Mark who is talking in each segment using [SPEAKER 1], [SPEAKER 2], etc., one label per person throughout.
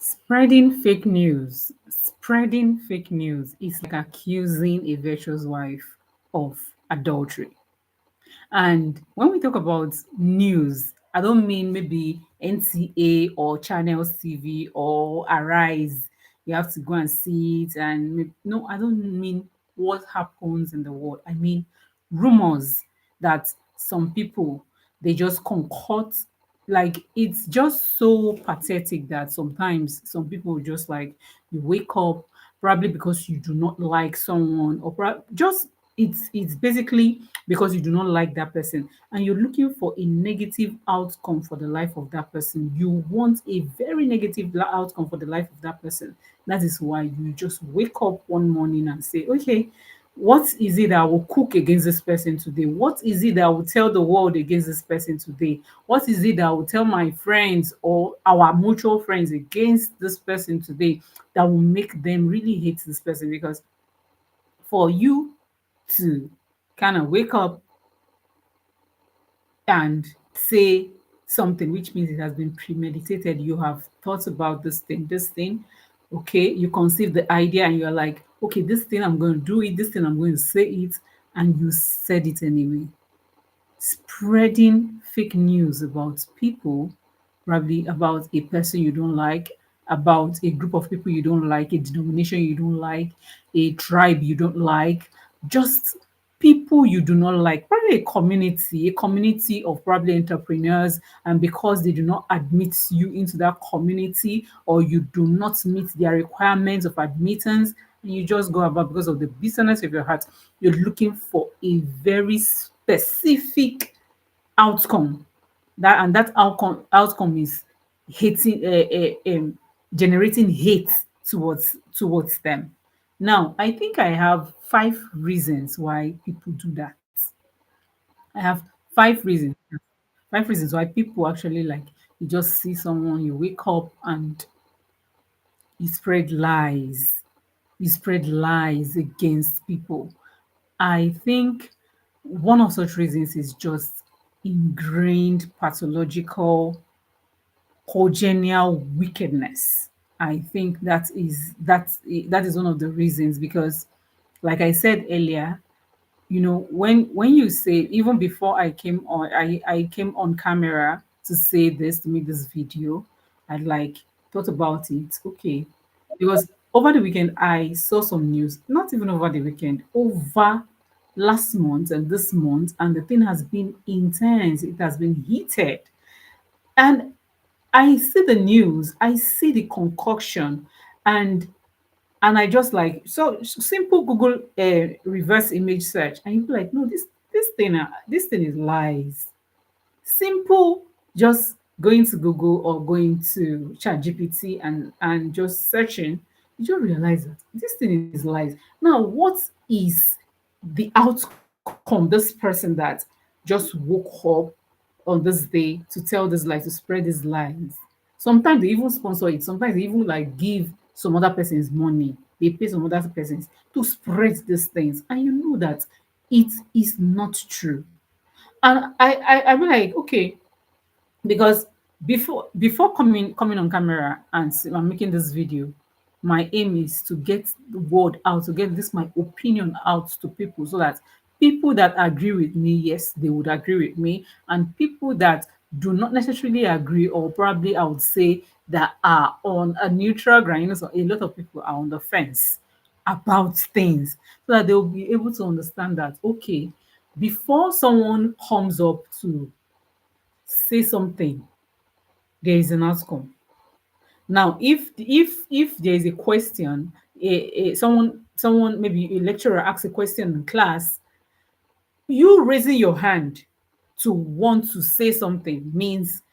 [SPEAKER 1] Spreading fake news. Spreading fake news is like accusing a virtuous wife of adultery. And when we talk about news, I don't mean maybe NTA or Channels TV or Arise. You have to go and see it. No, I don't mean what happens in the world. I mean rumors that some people they just concoct. Like it's just so pathetic that sometimes some people just like you wake up probably because you do not like someone or just it's basically because you do not like that person and you're looking for a negative outcome for the life of that person. You want a very negative outcome for the life of that person. That is why you just wake up one morning and say, okay, what is it that I will cook against this person today? What is it that I will tell the world against this person today? What is it that I will tell my friends or our mutual friends against this person today that will make them really hate this person? Because for you to kind of wake up and say something, which means it has been premeditated. You have thought about this thing. Okay, you conceive the idea and you're like, okay, this thing I'm going to do it, this thing I'm going to say it, and you said it anyway. Spreading fake news about people, probably about a person you don't like, about a group of people you don't like, a denomination you don't like, a tribe you don't like, just people you do not like, probably a community of probably entrepreneurs, and because they do not admit you into that community or you do not meet their requirements of admittance, and you just go about because of the business of your heart, you're looking for a very specific outcome. That outcome is hating generating hate towards them. Now I think I have 5 reasons why people do that. I have 5 reasons why people actually like you just see someone, you wake up and you spread lies. You spread lies against people. I think one of such reasons is just ingrained pathological congenial wickedness. I think that is one of the reasons because like I said earlier, when you say, even before I came on camera to say this, to make this video, I like thought about it. Okay, because over the weekend I saw some news, not even over the weekend, over last month and this month, and the thing has been intense, it has been heated. And I see the news, I see the concoction, and I just like so simple Google reverse image search, and you be like, no, this thing is lies. Simple, just going to Google or going to ChatGPT and just searching, you just realize that this thing is lies. Now, what is the outcome? This person that just woke up on this day to tell this lie, to spread these lies. Sometimes they even sponsor it. Sometimes they even like give some other person's money. They pay some other persons to spread these things, and you know that it is not true. And I'm like, okay, because before coming on camera and I'm making this video, my aim is to get the word out, to get this my opinion out to people, so that people that agree with me, yes, they would agree with me, and people that do not necessarily agree, or probably I would say that are on a neutral ground. So a lot of people are on the fence about things, so that they'll be able to understand that, okay, before someone comes up to say something, there is an outcome. Now, if there is a question, someone maybe a lecturer asks a question in class, you raising your hand to want to say something means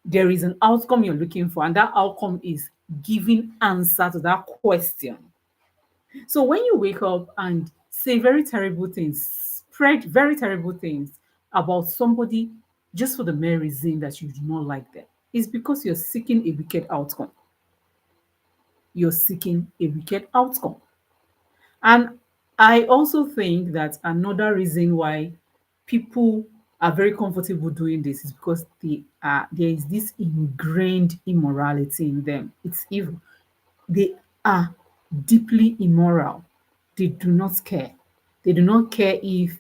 [SPEAKER 1] there is an outcome you're looking for, and that outcome is giving answer to that question. So when you wake up and say very terrible things, spread very terrible things about somebody just for the mere reason that you do not like them, it's because you're seeking a wicked outcome. You're seeking a wicked outcome. And I also think that another reason why people are very comfortable doing this is because there is this ingrained immorality in them. It's evil. They are deeply immoral. They do not care. They do not care if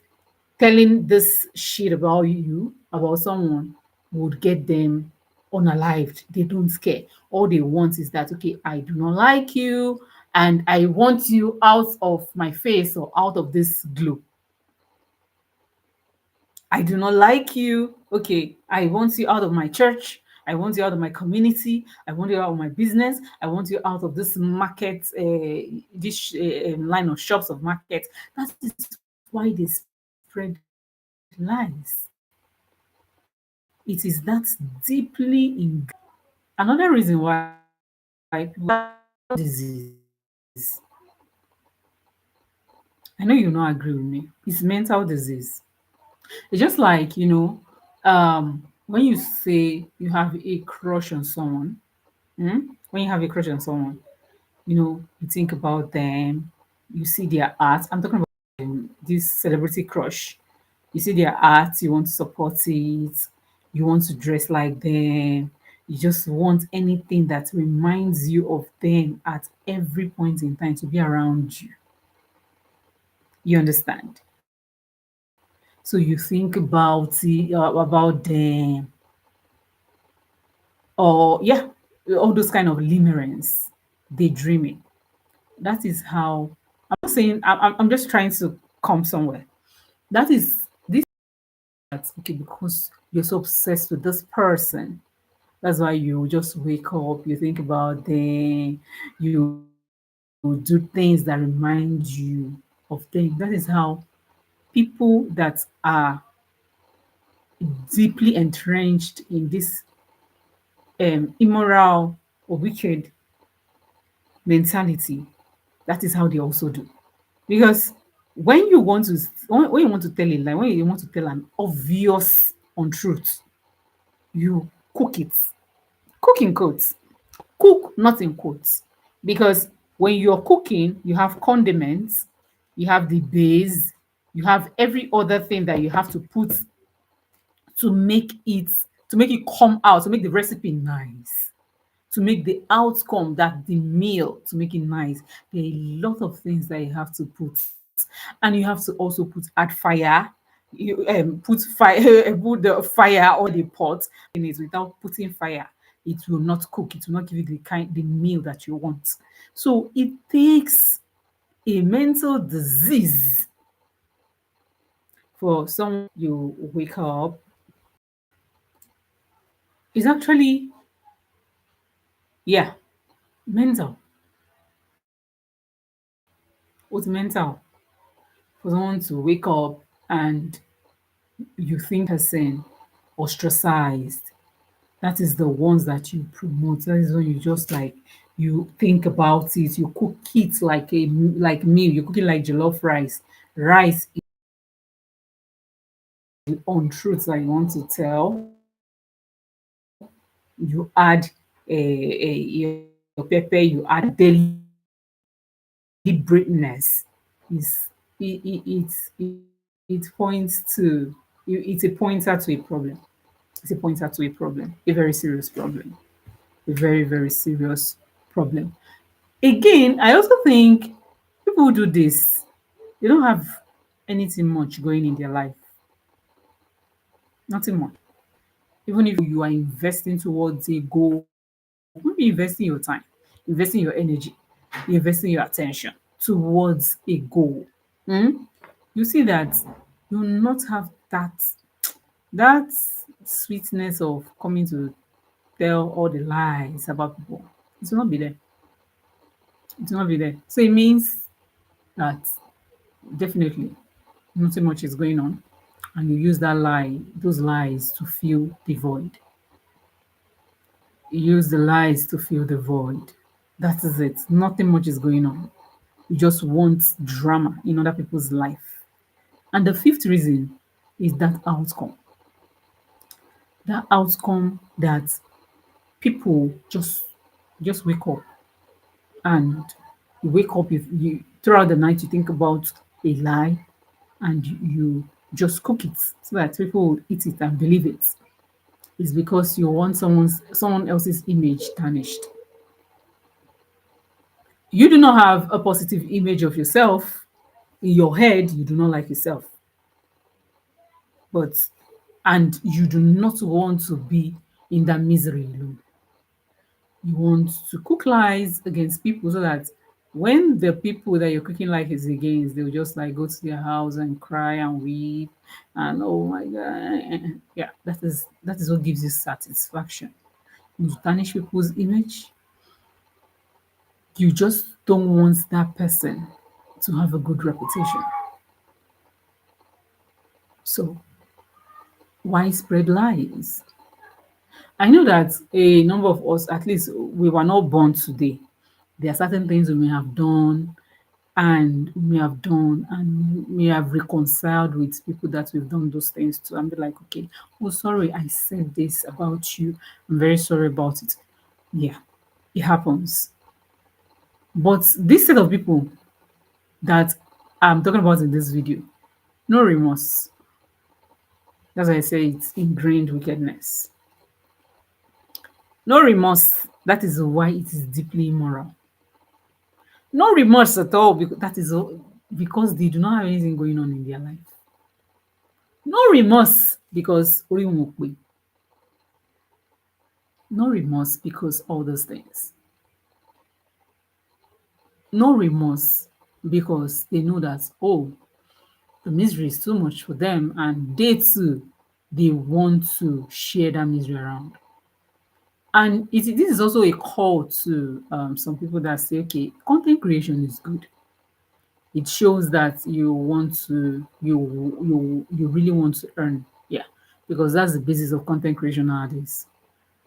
[SPEAKER 1] telling this shit about you, about someone, would get them unalived. They don't care. All they want is that, okay, I do not like you and I want you out of my face or out of this globe. I do not like you. Okay, I want you out of my church. I want you out of my community. I want you out of my business. I want you out of this market, this line of shops of market. That is why they spread lies. It is that deeply another reason why people disease. I know you not agree with me. It's mental disease. It's just like, when you say you have a crush on someone, when you have a crush on someone, you think about them, you see their art. I'm talking about this celebrity crush. You see their art, you want to support it, you want to dress like them, you just want anything that reminds you of them at every point in time to be around you. You understand? So you think about them, or yeah, all those kind of limerence, daydreaming. That is how I'm not saying I'm just trying to come somewhere. That is this that okay because you're so obsessed with this person. That's why you just wake up, you think about them, you do things that remind you of them. That is how people that are deeply entrenched in this immoral or wicked mentality, that is how they also do. Because when you want to tell a lie, when you want to tell an obvious untruth, you cook it. Cook in quotes. Cook, not in quotes. Because when you're cooking, you have condiments, you have the base, you have every other thing that you have to put to make it to make it come out, to make the recipe nice, to make the outcome that the meal to make it nice. There are a lot of things that you have to put, and you have to also add fire. You put fire, put the fire on the pot in it. Without putting fire, it will not cook. It will not give you the meal that you want. So it takes a mental disease for someone you wake up. It's actually, yeah, mental. What's mental? For someone to wake up and you think person ostracized. That is the ones that you promote. That is when you just like you think about it, you cook it like meal, you cook it like jollof rice. Rice is untruths that you want to tell. You add your pepper, you add deliberateness. It points to it's a pointer to a problem. It's a pointer to a problem, a very serious problem, a very, very serious problem. Again, I also think people who do this, they don't have anything much going in their life. Nothing much. Even if you are investing towards a goal, maybe investing your time, investing your energy, investing your attention towards a goal, hmm, you see that you will not have that sweetness of coming to tell all the lies about people. It will not be there. It will not be there. So it means that definitely nothing much is going on. And you use those lies to fill the void. You use the lies to fill the void. That is it. Nothing much is going on. You just want drama in other people's life. And the fifth reason is that outcome. That outcome that people just wake up and you wake up, you throughout the night you think about a lie and you just cook it so that people will eat it and believe it. It's because you want someone else's image tarnished. You do not have a positive image of yourself. In your head, you do not like yourself. But and you do not want to be in that misery alone. You want to cook lies against people so that when the people that you're cooking lies is against, they'll just like go to their house and cry and weep and oh my god. Yeah, that is what gives you satisfaction. You tarnish people's image. You just don't want that person to have a good reputation. So why spread lies? I know that a number of us, at least we were not born today. There are certain things we may have done and may have reconciled with people that we've done those things to and be like, okay, oh sorry, I said this about you. I'm very sorry about it. Yeah, it happens. But this set of people that I'm talking about in this video, no remorse. That's why I say it's ingrained wickedness. No remorse. That is why it is deeply immoral. No remorse at all because because they do not have anything going on in their life. No remorse because orí wọn ò pé. No remorse because all those things. No remorse because they know that oh, the misery is too much for them and they too they want to share that misery around. And this is also a call to some people that say, okay, content creation is good. It shows that you really want to earn. Yeah, because that's the basis of content creation nowadays.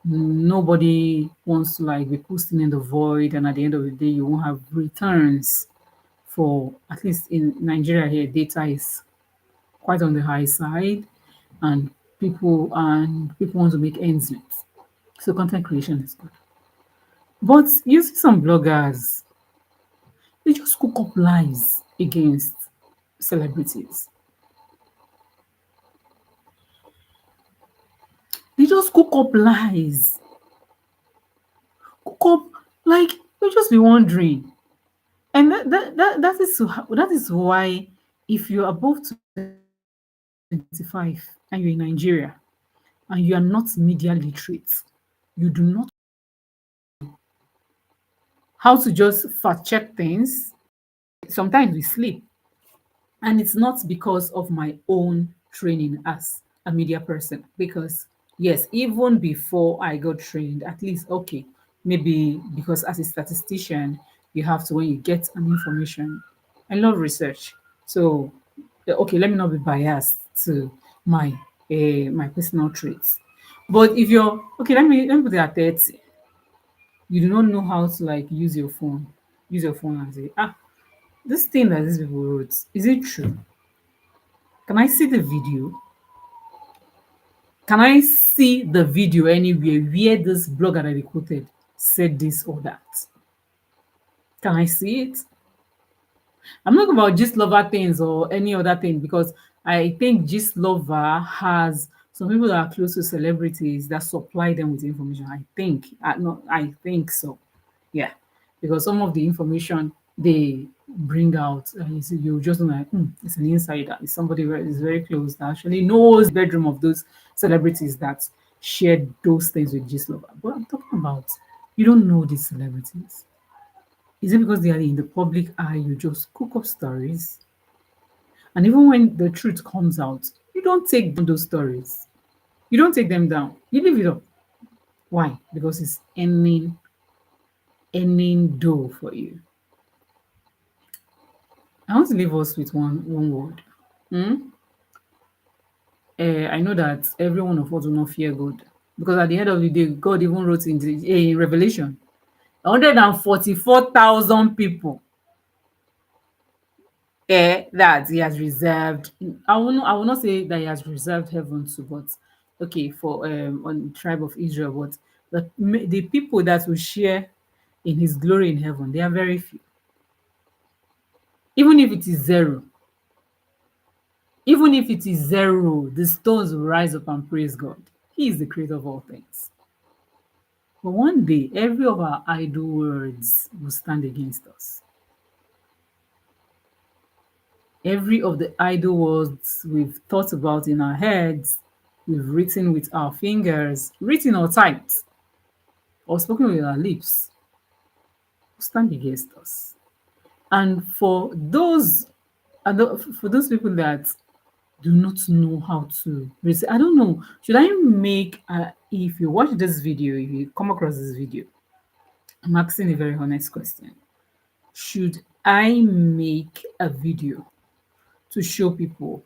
[SPEAKER 1] Nobody wants to like be posting in the void, and at the end of the day, you won't have returns. For at least in Nigeria here, data is quite on the high side, and people want to make ends meet. So content creation is good. But you see some bloggers, they just cook up lies against celebrities. They just cook up lies. Cook up like you just be wondering. And that is why if you're above 25 and you're in Nigeria and you are not media literate, you do not how to just fact check things. Sometimes we sleep. And it's not because of my own training as a media person. Because, yes, even before I got trained, at least, okay, maybe because as a statistician, you have to, when you get an information, I love research. So, okay, let me not be biased to my my personal traits. But if you're okay, let me put it at 30. You do not know how to like use your phone and say, ah, this thing that these people wrote, is it true? Can I see the video? Can I see the video anywhere where this blogger that I quoted said this or that? Can I see it? I'm not talking about Gist Lover things or any other thing because I think Gist Lover has some people that are close to celebrities that supply them with information. I think so. Yeah, because some of the information they bring out, you just know like, it's an insider. It's somebody is very close that actually knows the bedroom of those celebrities that shared those things with Gist Lover. But I'm talking about you don't know these celebrities. Is it because they are in the public eye, you just cook up stories? And even when the truth comes out, you don't take down those stories. You don't take them down. You leave it up. Why? Because it's earning dough for you. I want to leave us with one word. Hmm? I know that every one of us will not fear God. Because at the end of the day, God even wrote in Revelation 144,000 people that he has reserved. I will not say that he has reserved heaven to, but okay, for on the tribe of Israel, but the people that will share in his glory in heaven, they are very few. Even if it is zero, Even if it is zero, the stones will rise up and praise God. He is the creator of all things. But one day, every of our idle words will stand against us. Every of the idle words we've thought about in our heads, we've written with our fingers, written or typed, or spoken with our lips, will stand against us. And for those people that do not know how to raise, I don't know, should I make if you watch this video, if you come across this video, I'm asking a very honest question. Should I make a video to show people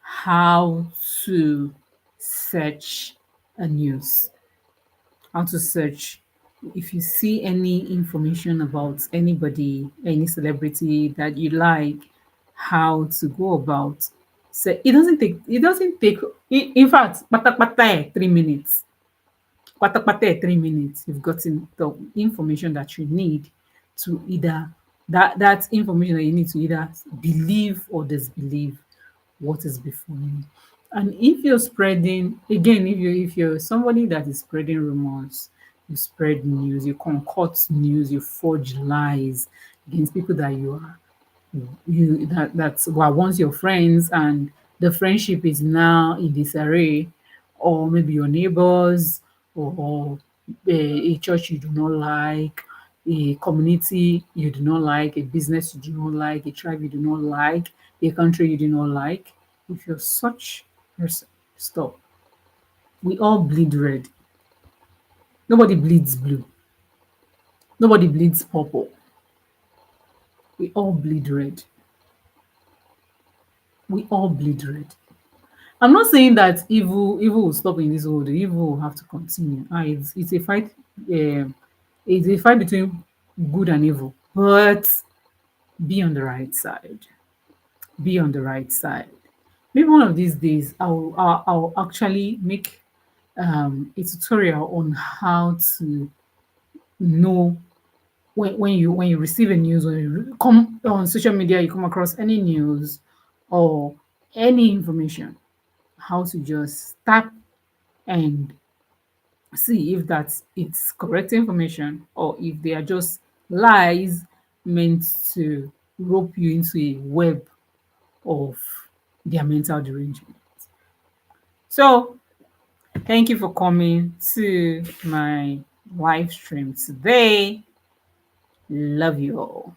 [SPEAKER 1] how to search a news, how to search if you see any information about anybody, any celebrity that you like, how to go about. So it doesn't take in fact, 3 minutes. Patapata 3 minutes, you've gotten the information that you need to either that information that you need to either believe or disbelieve what is before you. And if you're spreading again, if you're somebody that is spreading rumors, you spread news, you concoct news, you forge lies against people that that were once your friends, and the friendship is now in disarray, or maybe your neighbors, or a church you do not like, a community you do not like, a business you do not like, a tribe you do not like, a country you do not like. If you're such person, stop. We all bleed red. Nobody bleeds blue. Nobody bleeds purple. We all bleed red. We all bleed red. I'm not saying that evil will stop in this world. Evil will have to continue. It's a fight. It's a fight between good and evil. But be on the right side. Be on the right side. Maybe one of these days, I'll actually make a tutorial on how to know when you receive a news, when you come on social media, you come across any news or any information, how to just tap and see if it's correct information, or if they are just lies meant to rope you into a web of their mental derangement. So thank you for coming to my live stream today. Love you all.